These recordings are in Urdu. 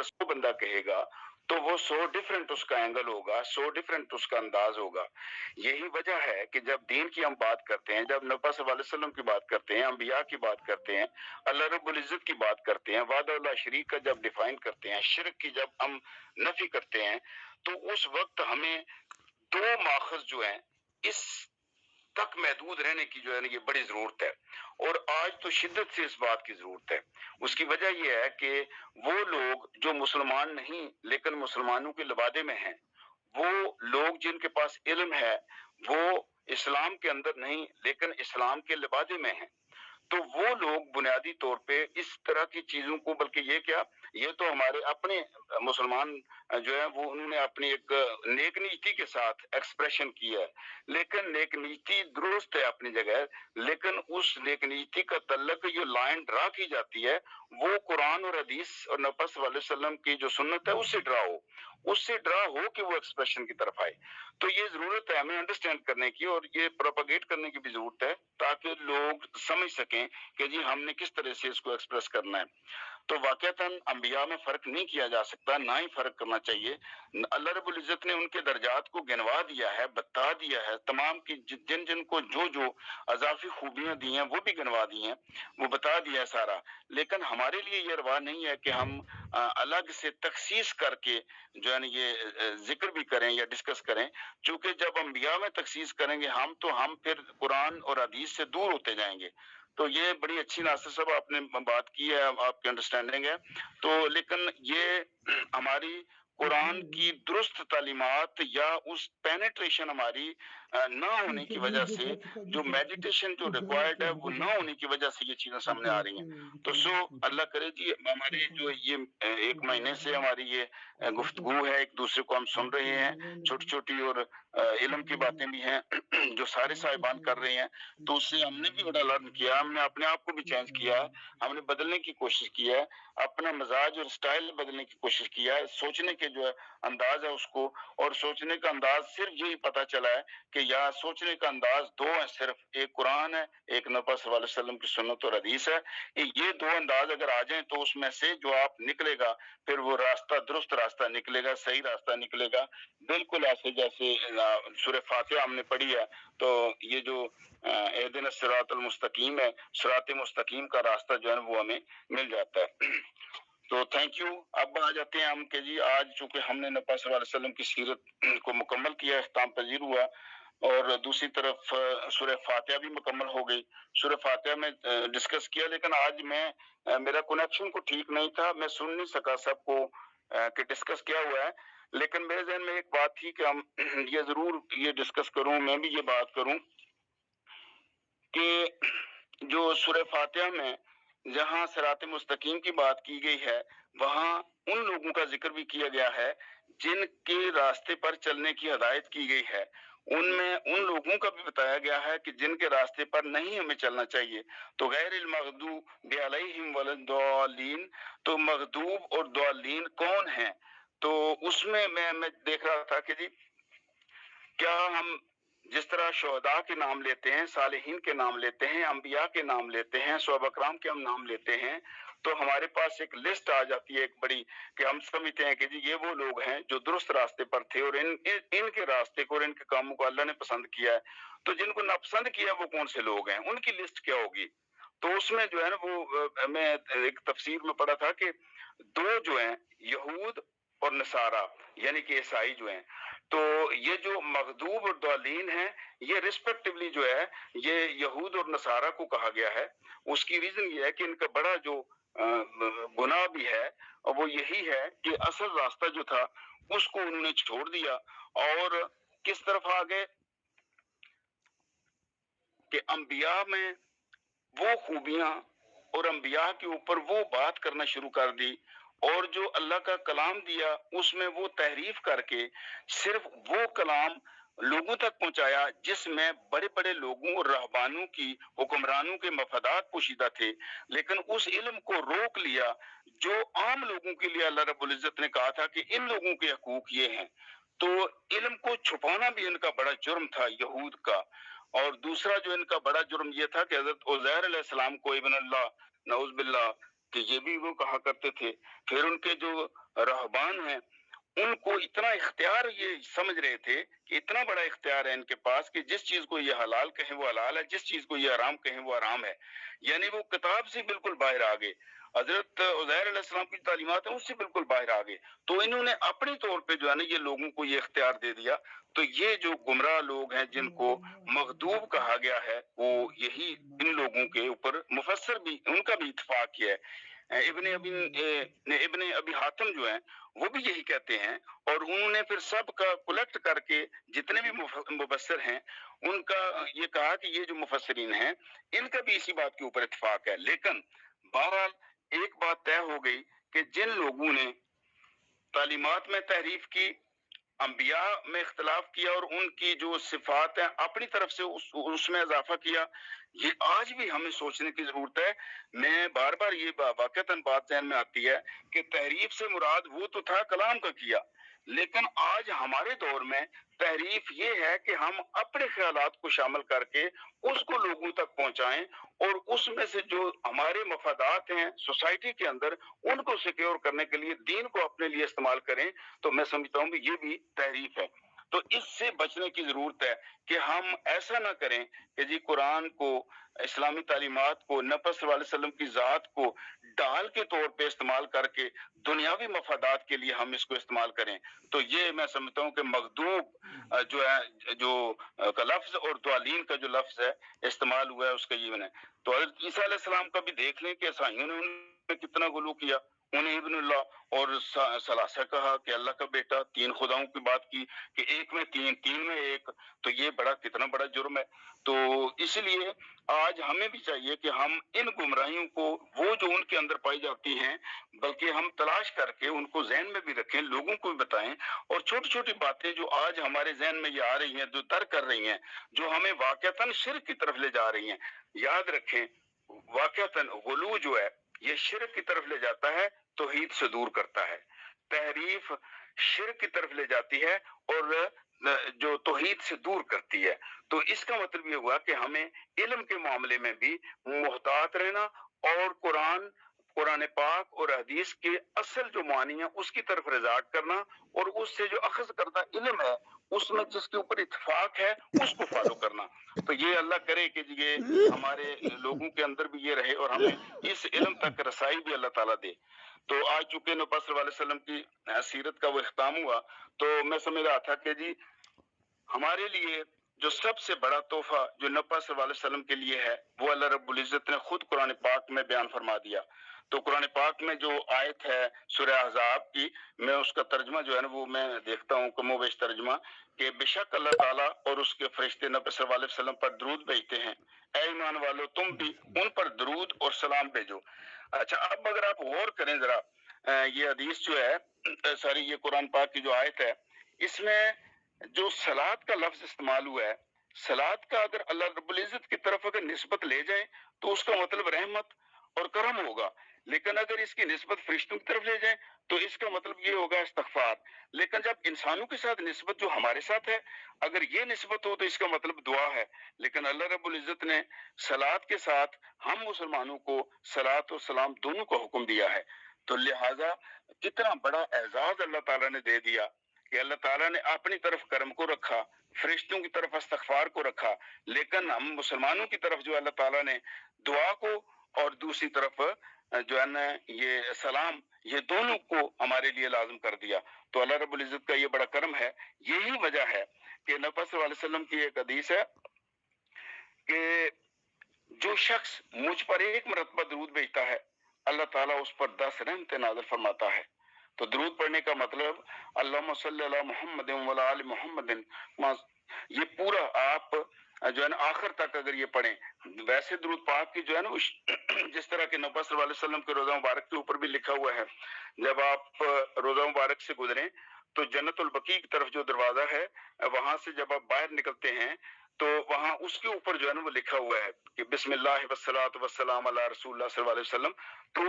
100 بندہ کہے گا تو وہ 100 ڈفرینٹ اس کا اینگل ہوگا، 100 ڈفرینٹ اس کا انداز ہوگا۔ یہی وجہ ہے کہ جب دین کی ہم بات کرتے ہیں، جب نبی صلی اللہ علیہ وسلم کی بات کرتے ہیں، انبیاء کی بات کرتے ہیں، اللہ رب العزت کی بات کرتے ہیں، وحدہ اللہ شریک کا جب ڈیفائن کرتے ہیں، شرک کی جب ہم نفی کرتے ہیں، تو اس وقت ہمیں دو ماخذ جو ہیں اس تک محدود رہنے کی جو ہے نا یہ بڑی ضرورت ہے، اور آج تو شدت سے اس بات کی ضرورت ہے۔ اس کی وجہ یہ ہے کہ وہ لوگ جو مسلمان نہیں لیکن مسلمانوں کے لبادے میں ہیں، وہ لوگ جن کے پاس علم ہے وہ اسلام کے اندر نہیں لیکن اسلام کے لبادے میں ہیں، تو وہ لوگ بنیادی طور پہ اس طرح کی چیزوں کو، بلکہ یہ کیا، یہ تو ہمارے اپنے مسلمان جو ہے وہ انہوں نے اپنی ایک نیک نیتی کے ساتھ ایکسپریشن کی ہے، لیکن نیک نیتی درست ہے اپنی جگہ، لیکن اس نیک نیتی کا تعلق جو لائن ڈرا کی جاتی ہے وہ قرآن اور حدیث اور نبی صلی اللہ علیہ وسلم کی جو سنت ہے اس سے ڈرا ہو، اس سے ڈرا ہو کہ وہ ایکسپریشن کی طرف آئے۔ تو یہ ضرورت ہے ہمیں انڈرسٹینڈ کرنے کی، اور یہ پروپاگیٹ کرنے کی بھی ضرورت ہے تاکہ لوگ سمجھ سکیں کہ جی ہم نے کس طرح سے اس کو ایکسپریس کرنا ہے۔ تو واقعتاً انبیاء میں فرق نہیں کیا جا سکتا، نہ ہی فرق کرنا چاہیے۔ اللہ رب العزت نے ان کے درجات کو گنوا دیا ہے، بتا دیا ہے، تمام کی جن جن کو جو جو اضافی خوبیاں دی ہیں وہ بھی گنوا دی ہیں، وہ بتا دیا ہے سارا۔ لیکن ہمارے لیے یہ روا نہیں ہے کہ ہم الگ سے تخصیص کر کے جو ہے نا یہ ذکر بھی کریں یا ڈسکس کریں، چونکہ جب انبیاء میں تخصیص کریں گے ہم تو ہم پھر قرآن اور حدیث سے دور ہوتے جائیں گے۔ تو یہ بڑی اچھی ناصر صاحب آپ نے بات کی ہے، آپ کی انڈرسٹینڈنگ ہے، تو لیکن یہ ہماری قرآن کی درست تعلیمات یا اس پینیٹریشن ہماری نہ ہونے کی وجہ سے، جو میڈیٹیشن جو ریکوائرڈ ہے وہ نہ ہونے کی وجہ سے یہ چیزیں سامنے آ رہی ہیں۔ تو اللہ کرے جی ہمارے جو یہ ایک مہینے سے ہماری یہ گفتگو ہے، ایک دوسرے کو ہم سن رہے ہیں، چھوٹی چھوٹی اور علم کی باتیں بھی ہیں جو سارے صاحبان کر رہے ہیں، تو اس سے ہم نے بھی بڑا لرن کیا، ہم نے اپنے آپ کو بھی چینج کیا ہے، ہم نے بدلنے کی کوشش کی ہے، اپنا مزاج اور سٹائل بدلنے کی کوشش کیا ہے، سوچنے کے جو ہے انداز ہے اس کو، اور سوچنے کا انداز صرف یہی پتا چلا ہے کہ یا سوچنے کا انداز دو ہے، صرف ایک قرآن ہے، ایک نبی صلی اللہ علیہ وسلم کی سنت اور حدیث ہے۔ یہ دو انداز اگر آ جائیں تو اس میں سے جو آپ نکلے گا پھر وہ راستہ درست راستہ نکلے گا، صحیح راستہ نکلے گا، بالکل ایسے جیسے سورہ فاتحہ ہم نے پڑھی ہے، تو یہ جو اہدنا الصراط المستقیم ہے، صراط مستقیم کا راستہ جو ہے وہ ہمیں مل جاتا ہے۔ تو تھینک یو۔ اب آ جاتے ہیں ہم کہ جی آج چونکہ ہم نے نبی صلی اللہ علیہ وسلم کی سیرت کو مکمل کیا، اختتام پذیر ہوا، اور دوسری طرف سورہ فاتحہ بھی مکمل ہو گئی۔ سورہ فاتحہ میں ڈسکس کیا، لیکن آج میں میرا کنیکشن کو ٹھیک نہیں تھا، میں سن نہیں سکا سب کو کہ ڈسکس کیا ہوا ہے، لیکن میرے ذہن میں ایک بات تھی کہ ہم یہ ضرور یہ ڈسکس کروں، میں بھی یہ بات کروں کہ جو سورہ فاتحہ میں جہاں صراط مستقیم کی بات کی گئی ہے، وہاں ان لوگوں کا ذکر بھی کیا گیا ہے جن کے راستے پر چلنے کی ہدایت کی گئی ہے، ان میں ان لوگوں کا بھی بتایا گیا ہے کہ جن کے راستے پر نہیں ہمیں چلنا چاہیے۔ تو غیر المغضوب علیہم ولا الضالین، تو مغضوب اور ضالین کون ہیں؟ تو اس میں میں دیکھ رہا تھا کہ جی کیا ہم جس طرح شہداء کے نام لیتے ہیں، صالحین کے نام لیتے ہیں، انبیاء کے نام لیتے ہیں، صحابہ کرام کے ہم نام لیتے ہیں، تو ہمارے پاس ایک لسٹ آ جاتی ہے ایک بڑی، کہ ہم سمجھتے ہیں کہ جی یہ وہ لوگ ہیں جو درست راستے پر تھے، اور ان کے راستے کو اور ان کے کاموں کو اللہ نے پسند کیا ہے۔ تو جن کو ناپسند کیا وہ کون سے لوگ ہیں، ان کی لسٹ کیا ہوگی؟ تو اس میں جو ہے نا وہ میں ایک تفسیر میں پڑھا تھا کہ دو جو ہیں یہود اور نصارہ یعنی کہ عیسائی جو ہیں، تو یہ جو مغضوب اور ضالین ہیں یہ ریسپیکٹیولی جو ہے یہ یہود اور نصارہ کو کہا گیا ہے۔ اس کی ریزن یہ ہے کہ ان کا بڑا جو گناہ بھی ہے اور وہ یہی ہے کہ اصل راستہ جو تھا اس کو انہوں نے چھوڑ دیا، اور کس طرف آ گئے کہ انبیاء میں وہ خوبیاں اور انبیاء کے اوپر وہ بات کرنا شروع کر دی، اور جو اللہ کا کلام دیا اس میں وہ تحریف کر کے صرف وہ کلام لوگوں تک پہنچایا جس میں بڑے بڑے لوگوں اور رہبانوں کی، حکمرانوں کے مفادات پوشیدہ تھے، لیکن اس علم کو روک لیا جو عام لوگوں کے لیے اللہ رب العزت نے کہا تھا کہ ان لوگوں کے حقوق یہ ہیں۔ تو علم کو چھپانا بھی ان کا بڑا جرم تھا یہود کا، اور دوسرا جو ان کا بڑا جرم یہ تھا کہ حضرت عزیر علیہ السلام کو ابن اللہ نعوذ باللہ کہ یہ بھی وہ کہا کرتے تھے. پھر ان کے جو رہبان ہیں ان کو اتنا اختیار یہ سمجھ رہے تھے کہ اتنا بڑا اختیار ہے ان کے پاس کہ جس چیز کو یہ حلال کہیں وہ حلال ہے، جس چیز کو یہ حرام کہیں وہ حرام ہے. یعنی وہ کتاب سے بالکل باہر آ گئے. حضرت عزیر علیہ السلام کی تعلیمات ہیں اس سے بالکل باہر آ گئے. تو انہوں نے اپنے طور پہ جو ہے نا یہ لوگوں کو یہ اختیار دے دیا. تو یہ جو گمراہ لوگ ہیں جن کو مغضوب کہا گیا ہے وہ یہی ان لوگوں کے اوپر مفسر بھی ان کا بھی اتفاق کیا ہے. ابن ابی حاتم جو ہیں وہ بھی یہی کہتے ہیں، اور انہوں نے پھر سب کا کلیکٹ کر کے جتنے بھی مفسر ہیں ان کا یہ کہا کہ یہ جو مفسرین ہیں ان کا بھی اسی بات کے اوپر اتفاق ہے. لیکن بہرحال ایک بات طے ہو گئی کہ جن لوگوں نے تعلیمات میں تحریف کی، انبیاء میں اختلاف کیا اور ان کی جو صفات ہیں اپنی طرف سے اس میں اضافہ کیا، یہ آج بھی ہمیں سوچنے کی ضرورت ہے. میں بار بار یہ واقعتاً بات ذہن میں آتی ہے کہ تحریف سے مراد وہ تو تھا کلام کا کیا، لیکن آج ہمارے دور میں تحریف یہ ہے کہ ہم اپنے خیالات کو شامل کر کے اس کو لوگوں تک پہنچائیں اور اس میں سے جو ہمارے مفادات ہیں سوسائٹی کے اندر ان کو سیکیور کرنے کے لیے دین کو اپنے لیے استعمال کریں. تو میں سمجھتا ہوں کہ یہ بھی تحریف ہے. تو اس سے بچنے کی ضرورت ہے کہ ہم ایسا نہ کریں کہ جی قرآن کو، اسلامی تعلیمات کو، نبی صلی اللہ علیہ وسلم کی ذات کو ڈال کے طور پہ استعمال کر کے دنیاوی مفادات کے لیے ہم اس کو استعمال کریں. تو یہ میں سمجھتا ہوں کہ مغضوب جو ہے جو کا لفظ اور ضالین کا جو لفظ ہے استعمال ہوا ہے اس کا یہ ہے. تو حضرت عیسیٰ علیہ السلام کا بھی دیکھ لیں کہ عیسائیوں نے ان پہ کتنا غلو کیا، انہیں ابن اللہ اور ثلاثہ کہا کہ اللہ کا بیٹا، تین خداؤں کی بات کی کہ ایک میں تین، تین میں ایک. تو یہ کتنا بڑا جرم ہے. تو اس لیے آج ہمیں بھی چاہیے کہ ہم ان گمراہیوں کو وہ جو ان کے اندر پائی جاتی ہیں بلکہ ہم تلاش کر کے ان کو ذہن میں بھی رکھیں، لوگوں کو بھی بتائیں، اور چھوٹی چھوٹی باتیں جو آج ہمارے ذہن میں یہ آ رہی ہیں، جو در کر رہی ہیں، جو ہمیں واقعتاً شرک کی طرف لے جا رہی ہیں. یاد رکھیں واقعتاً غلو جو ہے یہ شرک کی طرف لے جاتا ہے، توحید سے دور کرتا ہے. تحریف شرک کی طرف لے جاتی ہے اور جو توحید سے دور کرتی ہے. تو اس کا مطلب یہ ہوا کہ ہمیں علم کے معاملے میں بھی محتاط رہنا اور قرآن پاک اور حدیث کے اصل جو معنی ہے اس کی طرف رجوع کرنا، اور اس سے جو اخذ کردہ علم ہے اس میں جس کے اوپر اتفاق ہے اس کو فالو کرنا. تو یہ اللہ کرے کہ یہ ہمارے لوگوں کے اندر بھی یہ رہے اور ہمیں اس علم تک رسائی بھی اللہ تعالیٰ دے. تو آج چونکہ نبی صلی اللہ علیہ وسلم کی سیرت کا وہ اختتام ہوا تو میں سمجھ رہا تھا کہ جی ہمارے لیے جو سب سے بڑا تحفہ جو نبی صلی اللہ علیہ وسلم کے لیے ہے وہ اللہ رب العزت نے خود قرآن پاک میں بیان فرما دیا. تو قرآن پاک میں جو آیت ہے سورہ احزاب کی، میں اس کا ترجمہ جو ہے نا وہ میں دیکھتا ہوں کم و بیش ترجمہ، کہ بے شک اللہ تعالیٰ اور اس کے فرشتے نبی صلی اللہ علیہ وسلم پر درود بھیجتے ہیں، اے ایمان والو تم بھی ان پر درود اور سلام بھیجو. اچھا اب اگر آپ غور کریں ذرا یہ حدیث جو ہے ساری یہ قرآن پاک کی جو آیت ہے اس میں جو صلات کا لفظ استعمال ہوا ہے، صلات کا اگر اللہ رب العزت کی طرف اگر نسبت لے جائیں تو اس کا مطلب رحمت اور کرم ہوگا، لیکن اگر اس کی نسبت فرشتوں کی طرف لے جائیں تو اس کا مطلب یہ ہوگا استغفار. لیکن جب انسانوں کے ساتھ نسبت جو ہمارے ساتھ ہے اگر یہ نسبت ہو تو اس کا مطلب دعا ہے. لیکن اللہ رب العزت نے صلات کے ساتھ ہم مسلمانوں کو صلات و سلام دونوں کو حکم دیا ہے. تو لہٰذا کتنا بڑا اعزاز اللہ تعالیٰ نے دے دیا کہ اللہ تعالیٰ نے اپنی طرف کرم کو رکھا، فرشتوں کی طرف استغفار کو رکھا، لیکن ہم مسلمانوں کی طرف جو اللہ تعالیٰ نے دعا کو اور دوسری طرف جو ہے نا یہ سلام، یہ دونوں کو ہمارے لیے لازم کر دیا. تو اللہ رب العزت کا یہ بڑا کرم ہے. یہی وجہ ہے کہ نبی صلی اللہ علیہ وسلم کی ایک حدیث ہے کہ جو شخص مجھ پر ایک مرتبہ درود بھیجتا ہے اللہ تعالیٰ اس پر 10 رحمتیں نازل فرماتا ہے. تو درود پڑھنے کا مطلب اللہم صلی علی محمد وعلی آل محمد، یہ پورا آپ جو ہے نا آخر تک اگر یہ پڑھیں. ویسے درود پاک کی جو ہے نا جس طرح کہ نبی صلی اللہ علیہ وسلم کے روزہ مبارک کے اوپر بھی لکھا ہوا ہے، جب آپ روزہ مبارک سے گزریں تو جنت البقیع کی طرف جو دروازہ ہے وہاں سے جب آپ باہر نکلتے ہیں تو وہاں اس کے اوپر جو ہے نا وہ لکھا ہوا ہے کہ بسم اللہ والصلاۃ والسلام علی رسول اللہ صلی اللہ علیہ وسلم. تو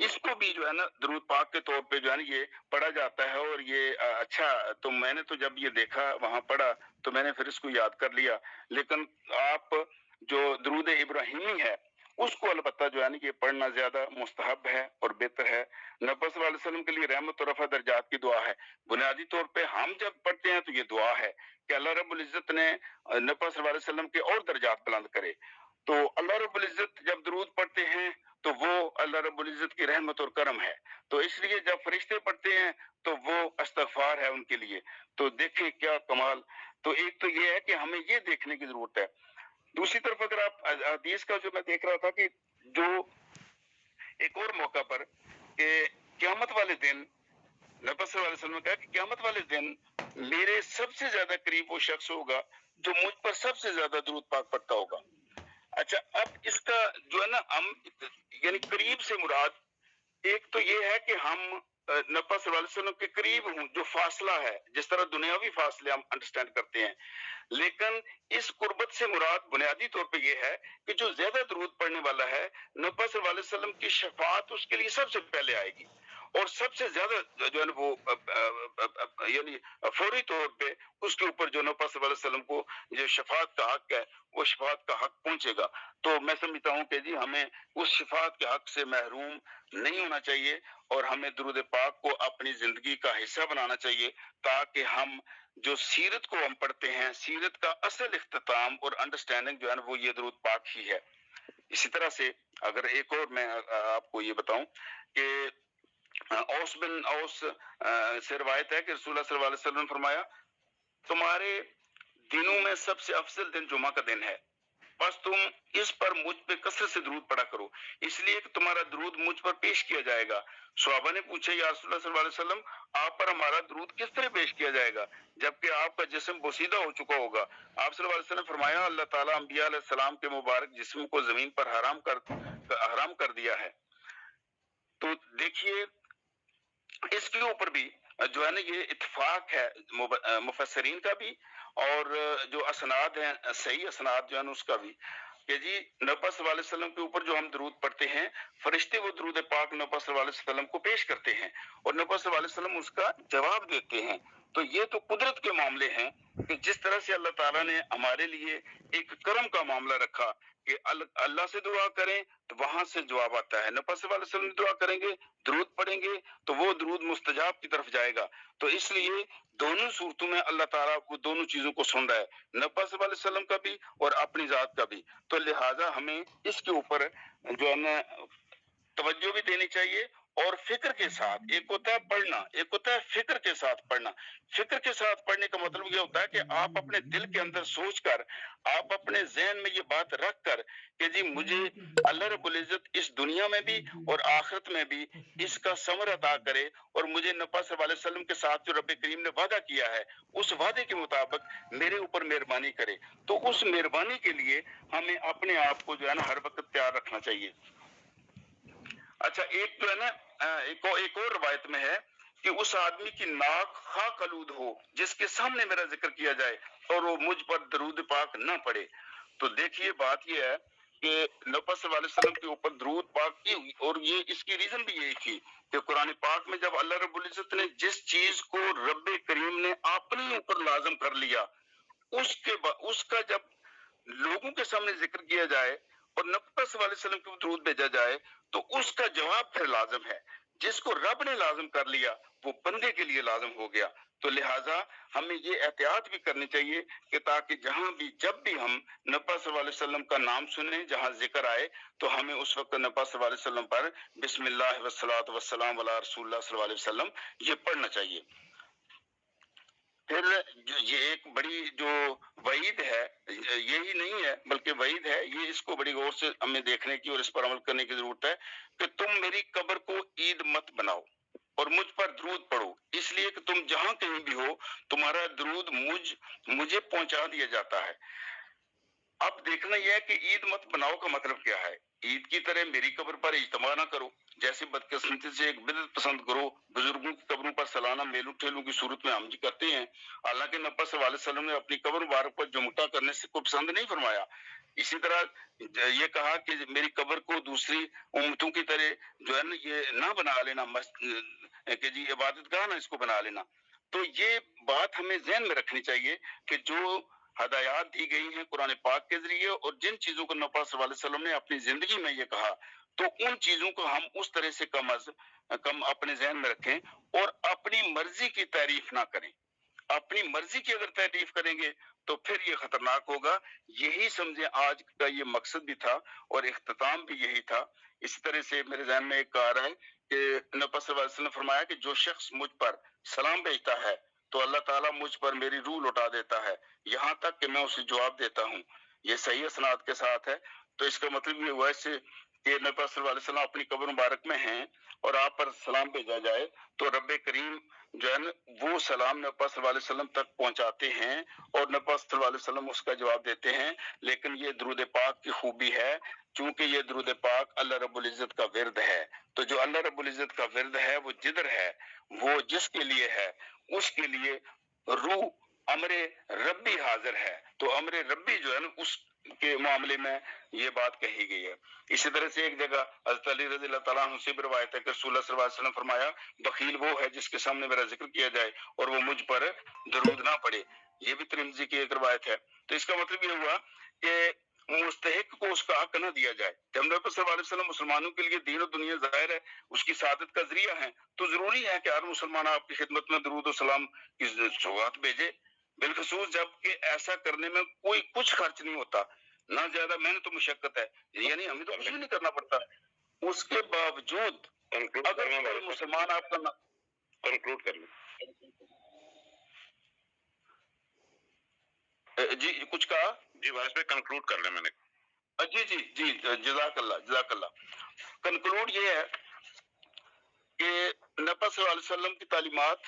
اس کو بھی جو ہے نا درود پاک کے طور پہ جو ہے نا یہ پڑھا جاتا ہے. اور یہ اچھا، تو میں نے تو جب یہ دیکھا وہاں پڑھا تو میں نے پھر اس کو یاد کر لیا. لیکن آپ جو درود ابراہیمی ہے اس کو البتہ جو ہے نا یہ پڑھنا زیادہ مستحب ہے اور بہتر ہے. نبی صلی اللہ علیہ وسلم کے لیے رحمت و رفع درجات کی دعا ہے. بنیادی طور پہ ہم جب پڑھتے ہیں تو یہ دعا ہے کہ اللہ رب العزت نے نبی صلی اللہ علیہ وسلم کے اور درجات بلند کرے. تو اللہ رب العزت جب درود پڑھتے ہیں تو وہ اللہ رب العزت کی رحمت اور کرم ہے. تو اس لیے جب فرشتے پڑھتے ہیں تو وہ استغفار ہے ان کے لیے. تو دیکھیں کیا کمال. تو ایک تو یہ ہے کہ ہمیں یہ دیکھنے کی ضرورت ہے. دوسری طرف اگر آپ حدیث کا جو میں دیکھ رہا تھا کہ جو ایک اور موقع پر کہ قیامت والے دن نبی صلی اللہ علیہ وسلم نے کہا کہ قیامت والے دن میرے سب سے زیادہ قریب وہ شخص ہوگا جو مجھ پر سب سے زیادہ درود پاک پڑھتا ہوگا. اچھا اب اس کا جو ہے نا ہم یعنی قریب سے مراد ایک تو یہ ہے کہ ہم نبی صلی اللہ علیہ وسلم کے قریب ہوں, جو فاصلہ ہے جس طرح دنیاوی فاصلے ہم انڈرسٹینڈ کرتے ہیں, لیکن اس قربت سے مراد بنیادی طور پہ یہ ہے کہ جو زیادہ درود پڑھنے والا ہے نبی صلی اللہ علیہ وسلم کی شفاعت اس کے لیے سب سے پہلے آئے گی, اور سب سے زیادہ جو ہے نا وہ یعنی فوری طور پہ اس کے اوپر جو نبی صلی اللہ علیہ وسلم کو جو شفاعت کا حق ہے وہ شفاعت کا حق پہنچے گا. تو میں سمجھتا ہوں کہ جی ہمیں اس شفاعت کے حق سے محروم نہیں ہونا چاہیے اور ہمیں درود پاک کو اپنی زندگی کا حصہ بنانا چاہیے, تاکہ ہم جو سیرت کو ہم پڑھتے ہیں سیرت کا اصل اختتام اور انڈرسٹینڈنگ جو ہے نا وہ یہ درود پاک ہی ہے. اسی طرح سے اگر ایک اور میں آپ کو یہ بتاؤں کہ اوس بن اوس سے روایت ہے کہ رسول اللہ صلی اللہ علیہ وسلم نے فرمایا تمہارے دنوں میں سب سے افضل دن جمعہ کا دن ہے, بس تم اس پر مجھ پہ کثرت سے درود پڑا کرو, اس لیے کہ تمہارا درود مجھ پر پیش کیا جائے گا. صحابہ نے پوچھا یا رسول اللہ صلی اللہ علیہ وسلم آپ پر ہمارا درود کس طرح پیش کیا جائے گا جبکہ آپ کا جسم بوسیدہ ہو چکا ہوگا؟ آپ صلی اللہ علیہ وسلم نے فرمایا اللہ تعالیٰ انبیاء علیہ السلام کے مبارک جسم کو زمین پر حرام کر دیا ہے. تو دیکھیے اس کے اوپر بھی جو ہے نا یہ اتفاق ہے مفسرین کا بھی اور جو اسناد ہیں صحیح اسناد جو ہے نا اس کا بھی, کہ جی نبی صلی اللہ علیہ وسلم کے اوپر جو ہم درود پڑھتے ہیں فرشتے وہ درود پاک نبی صلی اللہ علیہ وسلم کو پیش کرتے ہیں اور نبی صلی اللہ علیہ وسلم اس کا جواب دیتے ہیں. تو یہ تو قدرت کے معاملے ہیں کہ جس طرح سے اللہ تعالیٰ نے ہمارے لیے ایک کرم کا معاملہ رکھا کہ اللہ سے دعا کریں تو وہاں سے جواب آتا ہے, نبی صلی اللہ علیہ وسلم دعا کریں گے درود پڑھیں گے تو وہ درود مستجاب کی طرف جائے گا. تو اس لیے دونوں صورتوں میں اللہ تعالیٰ وہ دونوں چیزوں کو سن رہا ہے, نبی صلی اللہ علیہ وسلم کا بھی اور اپنی ذات کا بھی. تو لہٰذا ہمیں اس کے اوپر جو ہے نا توجہ بھی دینی چاہیے اور فکر کے ساتھ. ایک ہوتا ہے پڑھنا, ایک ہوتا ہے فکر کے ساتھ پڑھنا. فکر کے ساتھ پڑھنے کا مطلب یہ ہوتا ہے کہ آپ اپنے دل کے اندر سوچ کر, آپ اپنے ذہن میں یہ بات رکھ کر کہ جی مجھے اللہ رب العزت اس دنیا میں بھی اور آخرت میں بھی اس کا ثمر عطا کرے اور مجھے نبی صلی اللہ علیہ وسلم کے ساتھ جو رب کریم نے وعدہ کیا ہے اس وعدے کے مطابق میرے اوپر مہربانی کرے. تو اس مہربانی کے لیے ہمیں اپنے آپ کو جو ہے نا ہر وقت تیار رکھنا چاہیے. اچھا ایک جو ہے نا ایک اور روایت میں ہے کہ اس آدمی کی ناک خاک آلود ہو جس کے سامنے میرا ذکر کیا جائے اور وہ مجھ پر درود پاک نہ پڑے. تو دیکھیے بات یہ ہے کہ نبی صلی اللہ علیہ وسلم کے اوپر درود پاک کی, اور یہ اس کی ریزن بھی یہی تھی کہ قرآن پاک میں جب اللہ رب العزت نے جس چیز کو رب کریم نے اپنے اوپر لازم کر لیا اس کا جب لوگوں کے سامنے ذکر کیا جائے اور نبی صلی اللہ علیہ وسلم کے درود بھیجا جائے تو اس کا جواب پھر لازم ہے. جس کو رب نے لازم کر لیا وہ بندے کے لیے لازم ہو گیا. تو لہٰذا ہمیں یہ احتیاط بھی کرنی چاہیے کہ تاکہ جہاں بھی جب بھی ہم نبی صلی اللہ علیہ وسلم کا نام سنیں, جہاں ذکر آئے تو ہمیں اس وقت نبی صلی اللہ علیہ وسلم پر بسم اللہ والصلاۃ والسلام علی رسول اللہ صلی اللہ علیہ وسلم یہ پڑھنا چاہیے. پھر یہ ایک بڑی جو وعید ہے یہی نہیں ہے بلکہ وعید ہے, یہ اس کو بڑی غور سے ہمیں دیکھنے کی اور اس پر عمل کرنے کی ضرورت ہے کہ تم میری قبر کو عید مت بناؤ اور مجھ پر درود پڑھو, اس لیے کہ تم جہاں کہیں بھی ہو تمہارا درود مجھے پہنچا دیا جاتا ہے. اب دیکھنا یہ ہے کہ عید مت بناؤ کا مطلب کیا ہے. عید کی طرح میری قبر پر اجتماع نہ کرو, جیسے بدقسمتی سے ایک بدعت پسند کرو بزرگوں کی قبروں پر سالانہ میلوں ٹھیلوں کی صورت میں ہم جی کرتے ہیں. حالانکہ نبی صلی اللہ علیہ وسلم نے اپنی قبر مبارک پر جمٹا کرنے سے کو پسند نہیں فرمایا. اسی طرح یہ کہا کہ میری قبر کو دوسری امتوں کی طرح جو ہے نا یہ نہ بنا لینا, کہ جی عبادت گاہ نہ اس کو بنا لینا. تو یہ بات ہمیں ذہن میں رکھنی چاہیے کہ جو ہدایات دی گئی ہیں قرآن پاک کے ذریعے، اور جن چیزوں کو نبی صلی اللہ علیہ وسلم نے اپنی زندگی میں یہ کہا، تو ان چیزوں کو ہم اس طرح سے کم اپنے ذہن میں رکھیں اور اپنی مرضی کی تعریف نہ کریں۔ اپنی مرضی کی اگر تعریف کریں گے تو پھر یہ خطرناک ہوگا۔ یہی سمجھیں آج کا یہ مقصد بھی تھا اور اختتام بھی یہی تھا۔ اسی طرح سے میرے ذہن میں ایک آ رہا ہے کہ نبی صلی اللہ علیہ وسلم نے فرمایا کہ جو شخص مجھ پر سلام بھیجتا ہے تو اللہ تعالیٰ مجھ پر میری روح لوٹا دیتا ہے، یہاں تک کہ میں اسے جواب دیتا ہوں۔ یہ صحیح اسناد کے ساتھ ہے۔ تو اس کا مطلب یہ ہوا اس سے کہ نبی صلی اللہ علیہ وسلم اپنی قبر مبارک میں ہیں اور آپ پر سلام بھیجا جائے تو رب کریم جو ہے نا وہ سلام نبی صلی اللہ علیہ وسلم تک پہنچاتے ہیں اور نبی صلی اللہ علیہ وسلم اس کا جواب دیتے ہیں۔ لیکن یہ درود پاک کی خوبی ہے، چونکہ یہ درود پاک اللہ رب العزت کا ورد ہے، تو جو اللہ رب العزت کا ورد ہے وہ جدر ہے، وہ جس کے لیے ہے اس کے لیے روح امر ربی حاضر ہے، تو امر ربی جو ہے نا اس کے معاملے میں یہ بات کہی گئی ہے۔ اسی طرح سے ایک جگہ حضرت علی رضی اللہ تعالیٰ عنہ سے بھی روایت ہے کہ رسول اللہ صلی اللہ علیہ وسلم فرمایا بخیل وہ ہے جس کے سامنے میرا ذکر کیا جائے اور وہ مجھ پر درود نہ پڑے۔ یہ بھی ترمذی کی ایک روایت ہے۔ تو اس کا مطلب یہ ہوا کہ مستحق کو اس کا حق نہ دیا جائے۔ جب نبی صلی اللہ علیہ وسلم مسلمانوں کے لیے دین و دنیا ظاہر ہے، اس کی سعادت کا ذریعہ ہیں، تو ضروری ہے کہ ہر مسلمان آپ کی خدمت میں درود و سلام کی سوغات بھیجے، بالخصوص جب کہ ایسا کرنے میں کوئی کچھ خرچ نہیں ہوتا، نہ زیادہ محنت و مشقت ہے، یعنی ہمیں تو کچھ بھی نہیں کرنا پڑتا۔ اس کے باوجود اگر کوئی مسلمان آپ کا کنکلوڈ کر لیں جی کچھ کہا جی بس پہ کنکلوڈ کر لیں میں نے جی جی جی جزاک اللہ جزاک اللہ۔ کنکلوڈ یہ ہے کہ نبی صلی اللہ علیہ وسلم کی تعلیمات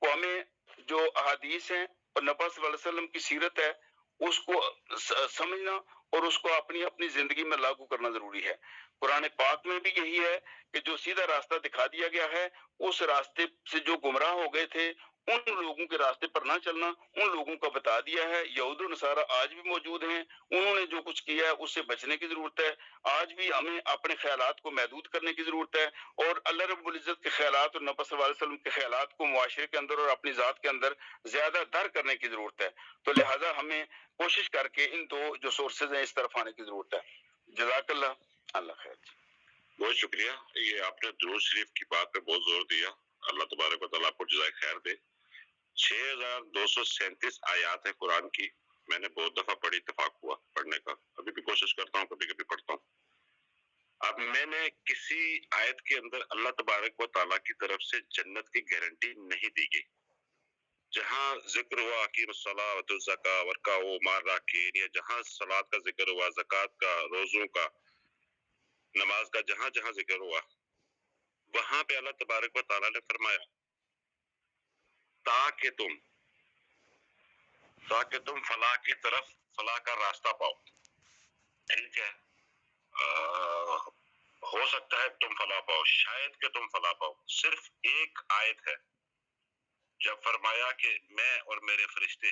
کو ہمیں جو احادیث ہیں اور نبی صلی اللہ علیہ وسلم کی سیرت ہے اس کو سمجھنا اور اس کو اپنی اپنی زندگی میں لاگو کرنا ضروری ہے۔ قرآن پاک میں بھی یہی ہے کہ جو سیدھا راستہ دکھا دیا گیا ہے اس راستے سے جو گمراہ ہو گئے تھے ان لوگوں کے راستے پر نہ چلنا، ان لوگوں کو بتا دیا ہے۔ یہود و نصارہ آج بھی موجود ہیں، انہوں نے جو کچھ کیا ہے اس سے بچنے کی ضرورت ہے۔ آج بھی ہمیں اپنے خیالات کو محدود کرنے کی ضرورت ہے اور اللہ رب العزت کے خیالات اور نبی صلی اللہ علیہ وسلم کے خیالات کو معاشرے کے اندر اور اپنی ذات کے اندر زیادہ در کرنے کی ضرورت ہے۔ تو لہٰذا ہمیں کوشش کر کے ان دو جو سورسز ہیں اس طرف آنے کی ضرورت ہے۔ جزاک اللہ، اللہ خیر۔ بہت شکریہ، یہ آپ نے درود شریف کی بات پہ بہت زور دیا، اللہ تبارک و تعالیٰ آپ کو جزائے خیر دے۔ 6237 آیات ہے قرآن کی، میں نے بہت دفعہ پڑھی، اتفاق ہوا پڑھنے کا، ابھی بھی کوشش کرتا ہوں، کبھی کبھی پڑھتا ہوں۔ اب میں نے کسی آیت کے اندر اللہ تبارک و تعالیٰ کی طرف سے جنت کی گارنٹی نہیں دی گئی۔ جہاں ذکر ہوا اقیم الصلاۃ وآتوا الزکاۃ وارکعوا مع الراکعین، یا جہاں صلاۃ کا ذکر ہوا، زکوٰۃ کا، روزوں کا، نماز کا، جہاں جہاں ذکر ہوا وہاں پہ اللہ تبارک و تعالیٰ نے فرمایا تاکہ تم فلاح کی طرف، فلاح کا راستہ پاؤ۔ ٹھیک ہے، ہو سکتا ہے تم فلاح پاؤ، شاید کہ تم فلاح پاؤ۔ صرف ایک آیت ہے جب فرمایا کہ میں اور میرے فرشتے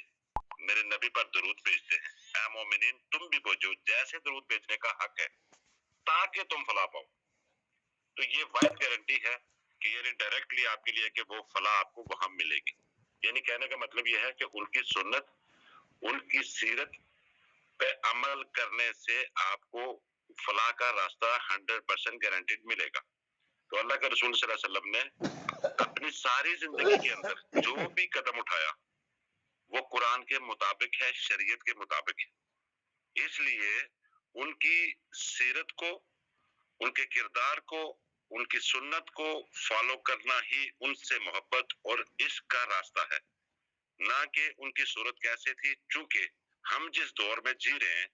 میرے نبی پر درود بھیجتے ہیں، اے مومنین تم بھی بھیجو جیسے درود بھیجنے کا حق ہے تاکہ تم فلاح پاؤ۔ تو یہ واحد گارنٹی ہے کہ یعنی ڈائریکٹلی آپ کے لیے کہ وہ فلاح آپ کو وہاں ملے گی۔ یعنی کہنے کا مطلب یہ ہے کہ ان کی سنت، ان کی سیرت پہ عمل کرنے سے آپ کو فلاح کا راستہ 100% گارنٹیڈ ملے گا۔ تو اللہ کے رسول صلی اللہ علیہ وسلم نے اپنی ساری زندگی کے اندر جو بھی قدم اٹھایا وہ قرآن کے مطابق ہے، شریعت کے مطابق ہے۔ اس لیے ان کی سیرت کو، ان کے کردار کو، ان کی سنت کو فالو کرنا ہی ان سے محبت اور عشق کا راستہ ہے، نہ کہ ان کی صورت کیسے تھی۔ چونکہ ہم جس دور میں جی رہے ہیں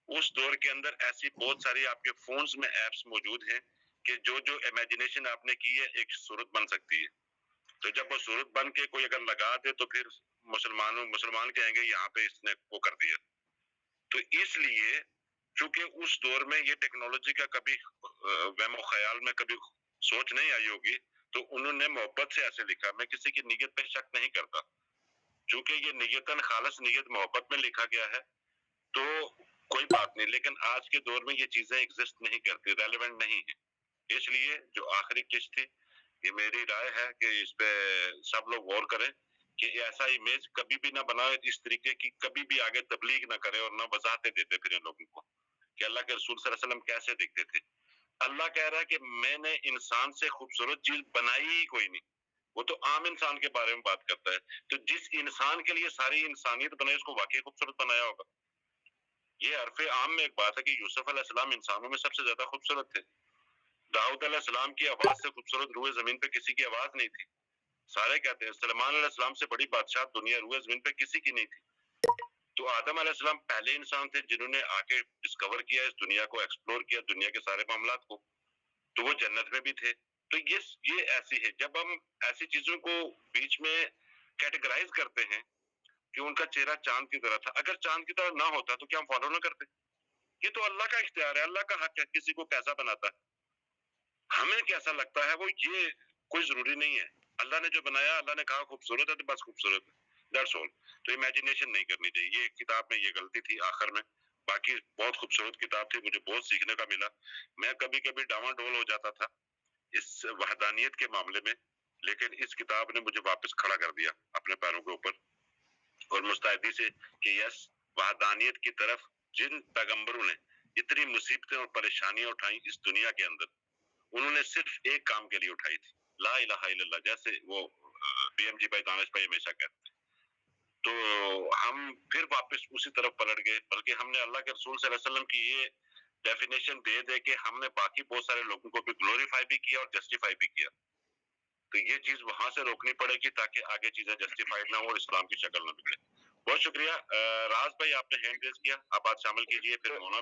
اس دور کے اندر ایسی بہت ساری آپ کے فونز میں ایپس موجود ہیں کہ جو امیجنیشن آپ نے کی ہے ایک صورت بن سکتی ہے۔ تو جب وہ صورت بن کے کوئی اگر لگا دے تو پھر مسلمان کہیں گے یہاں پہ اس نے وہ کر دیا۔ تو اس لیے چونکہ اس دور میں یہ ٹیکنالوجی کا کبھی وہم و خیال میں کبھی سوچ نہیں آئی ہوگی، تو انہوں نے محبت سے ایسے لکھا۔ میں کسی کی نیت پہ شک نہیں کرتا، چونکہ یہ نیتاً خالص نیت محبت میں لکھا گیا ہے تو کوئی بات نہیں۔ لیکن آج کے دور میں یہ چیزیں ایگزسٹ نہیں کرتی، ریلیونٹ نہیں ہیں۔ اس لیے جو آخری قسط تھی، یہ میری رائے ہے کہ اس پہ سب لوگ غور کریں کہ ایسا امیج کبھی بھی نہ بنائے اس طریقے کی، کبھی بھی آگے تبلیغ نہ کرے اور نہ وضاحتیں دیتے پھر ان لوگوں کو کہ اللہ کے رسول صلی اللہ علیہ وسلم کیسے دکھتے تھے. اللہ کہہ رہا ہے کہ میں نے انسان سے خوبصورت چیز بنائی ہی کوئی نہیں. وہ تو عام انسان کے بارے میں بات کرتا ہے. تو جس انسان کے لیے ساری انسانیت بنائی اس کو واقعی خوبصورت بنایا ہوگا. یہ عرف عام میں ایک بات ہے کہ یوسف علیہ السلام انسانوں میں سب سے زیادہ خوبصورت تھے. داؤد علیہ السلام کی آواز سے خوبصورت روئے زمین پہ کسی کی آواز نہیں تھی. سارے کہتے ہیں سلیمان علیہ السلام سے بڑی بادشاہ دنیا روئے زمین پہ کسی کی نہیں تھی. تو آدم علیہ السلام پہلے انسان تھے جنہوں نے آ کے ڈسکور کیا اس دنیا کو، ایکسپلور کیا دنیا کے سارے معاملات کو. تو وہ جنت میں بھی تھے. تو یہ ایسی ہے جب ہم ایسی چیزوں کو بیچ میں کیٹیگرائز کرتے ہیں کہ ان کا چہرہ چاند کی طرح تھا، اگر چاند کی طرح نہ ہوتا تو کیا ہم فالو نہ کرتے؟ یہ تو اللہ کا اختیار ہے، اللہ کا حق ہے کسی کو کیسا بناتا ہے. ہمیں کیسا لگتا ہے وہ یہ کوئی ضروری نہیں ہے. اللہ نے جو بنایا، اللہ نے کہا خوبصورت ہے تو بس خوبصورت ہے. That's all. تو امیجنیشن نہیں کرنی چاہیے. یہ کتاب میں یہ غلطی تھی آخر میں. باقی بہت خوبصورت کتاب تھی، مجھے بہت سیکھنے کا ملا. میں کبھی کبھی ڈاواں ڈول ہو جاتا تھا اس وحدانیت کے معاملے میں، لیکن اس کتاب نے مجھے واپس کھڑا کر دیا اپنے پیروں کے اوپر اور مستعدی سے کہ یس، وحدانیت کی طرف جن پیغمبروں نے اتنی مصیبتیں اور پریشانیاں اٹھائیں اس دنیا کے اندر، انہوں نے صرف ایک کام کے لیے اٹھائی تھی، لا الہ الا اللہ. جیسے وہ بی ایم جی بھائی دانش بھائی ہمیشہ کہتے ہیں. تو ہم پھر واپس اسی طرف پلٹ گئے، بلکہ ہم نے اللہ کے رسول صلی اللہ علیہ وسلم کی یہ ڈیفینیشن دے کے ہم نے باقی بہت سارے لوگوں کو بھی گلوریفائی بھی کیا اور جسٹیفائی بھی کیا. تو یہ چیز وہاں سے روکنی پڑے گی تاکہ آگے چیزیں جسٹیفائڈ نہ ہو اور اسلام کی شکل نہ بگڑے. بہت شکریہ. راز بھائی آپ نے ہینڈ ریز کیا، آپ بات شامل کیجیے، پھر مونا